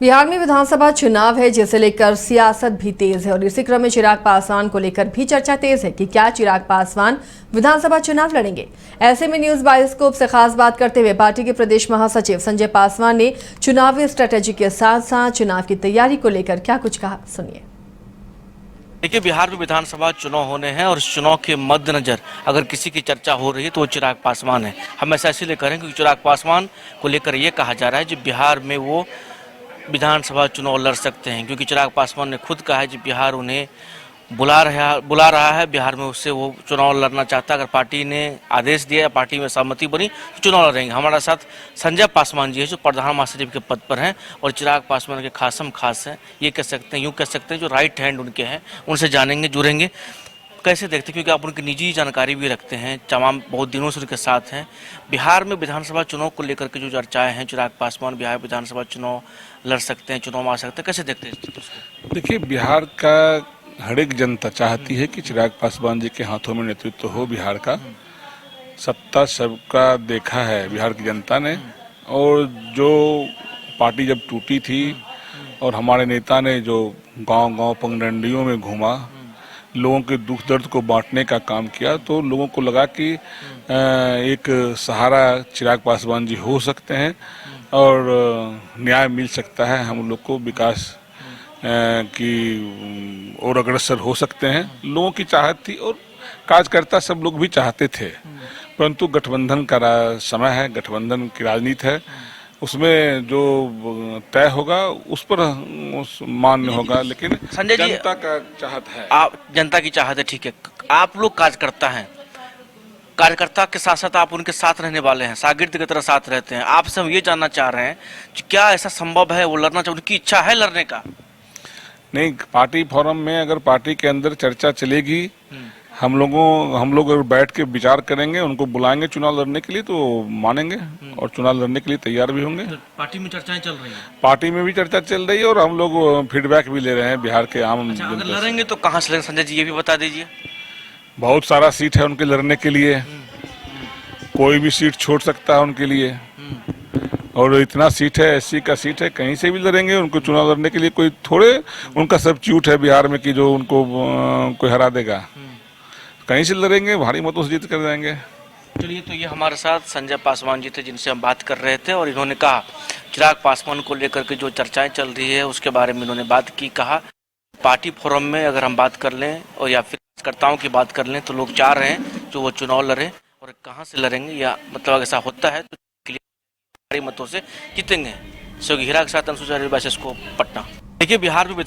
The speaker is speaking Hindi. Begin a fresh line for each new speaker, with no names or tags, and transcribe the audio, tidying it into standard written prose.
बिहार में विधानसभा चुनाव है, जिसे लेकर सियासत भी तेज है और इसी क्रम में चिराग पासवान को लेकर भी चर्चा तेज है कि क्या चिराग पासवान विधानसभा चुनाव लड़ेंगे। ऐसे में न्यूज बायोस्कोप से खास बात करते हुए पार्टी के प्रदेश महासचिव संजय पासवान ने चुनावी स्ट्रेटेजी के साथ साथ चुनाव की तैयारी को लेकर क्या कुछ कहा, सुनिए।
देखिए, बिहार में विधानसभा चुनाव होने हैं और इस चुनाव के मद्देनजर अगर किसी की चर्चा हो रही है तो वो चिराग पासवान है। हम ऐसा इसलिए करें क्योंकि चिराग पासवान को लेकर ये कहा जा रहा है कि बिहार में वो विधानसभा चुनाव लड़ सकते हैं, क्योंकि चिराग पासवान ने खुद कहा है कि बिहार उन्हें बुला रहा है। बिहार में उससे वो चुनाव लड़ना चाहता है। अगर पार्टी ने आदेश दिया, पार्टी में सहमति बनी तो चुनाव लड़ेंगे। हमारे साथ संजय पासवान जी है जो प्रधान महासचिव के पद पर हैं और चिराग पासवान के खासम खास हैं, ये कह सकते हैं, यूँ कह सकते हैं जो राइट हैंड उनके हैं। उनसे जानेंगे, जुड़ेंगे। कैसे देखते हैं, क्योंकि आप उनकी निजी जानकारी भी रखते हैं, तमाम बहुत दिनों से उनके साथ हैं। बिहार में विधानसभा चुनाव को लेकर के जो चर्चाएं हैं, चिराग पासवान बिहार विधानसभा चुनाव लड़ सकते हैं, चुनाव आ सकते हैं, कैसे देखते हैं?
देखिए, बिहार का हर एक जनता चाहती है कि चिराग पासवान जी के हाथों में नेतृत्व हो बिहार का। सत्ता सबका देखा है बिहार की जनता ने, और जो पार्टी जब टूटी थी और हमारे नेता ने जो गांव-गांव पगडंडियों में घूमा, लोगों के दुख दर्द को बांटने का काम किया, तो लोगों को लगा कि एक सहारा चिराग पासवान जी हो सकते हैं और न्याय मिल सकता है, हम लोग को विकास की और अग्रसर हो सकते हैं। लोगों की चाहत थी और कार्यकर्ता सब लोग भी चाहते थे, परंतु गठबंधन का समय है, गठबंधन की राजनीति है, उसमें जो तय होगा उस पर मान्य होगा। लेकिन
संजय जी,
जनता का चाहत है,
आप जनता की चाहत है, ठीक है। आप लोग कार्यकर्ता हैं, कार्यकर्ता के साथ साथ आप उनके साथ रहने वाले हैं, शागिर्द की तरह साथ रहते हैं। आपसे हम ये जानना चाह रहे हैं कि क्या ऐसा संभव है, वो लड़ना चाहे, उनकी इच्छा है लड़ने का?
नहीं, पार्टी फोरम में अगर पार्टी के अंदर चर्चा चलेगी, हम लोग अगर बैठ के विचार करेंगे, उनको बुलाएंगे चुनाव लड़ने के लिए तो मानेंगे और चुनाव लड़ने के लिए तैयार भी होंगे।
तो पार्टी में चर्चाएं चल रही हैं?
पार्टी में भी चर्चा चल रही है और हम लोग फीडबैक भी ले रहे हैं बिहार के आम
अच्छा, अगर लड़ेंगे तो कहाँ से लड़ेंगे संजय जी, ये भी बता दीजिए।
बहुत सारा सीट है उनके लड़ने के लिए, कोई भी सीट छोड़ सकता है उनके लिए, और इतना सीट है, एससी का सीट है, कहीं से भी लड़ेंगे। उनको चुनाव लड़ने के लिए कोई थोड़े उनका सब्स्टिट्यूट है बिहार में कि जो उनको कोई हरा देगा। कहीं से लड़ेंगे, भारी मतों से जीत कर जाएंगे।
चलिए, तो ये हमारे साथ संजय पासवान जी थे जिनसे हम बात कर रहे थे, और इन्होंने कहा चिराग पासवान को लेकर के जो चर्चाएं चल रही है उसके बारे में इन्होंने बात की। कहा पार्टी फोरम में अगर हम बात कर लें और या फिर कार्यकर्ताओं की बात कर लें तो लोग चाह रहे हैं जो वो चुनाव लड़े, और कहाँ से लड़ेंगे, या मतलब ऐसा होता है तो भारी मतों से जीतेंगे। सहयोगी हीरा के साथ अंशुचार्य, पटना। देखिए, बिहार में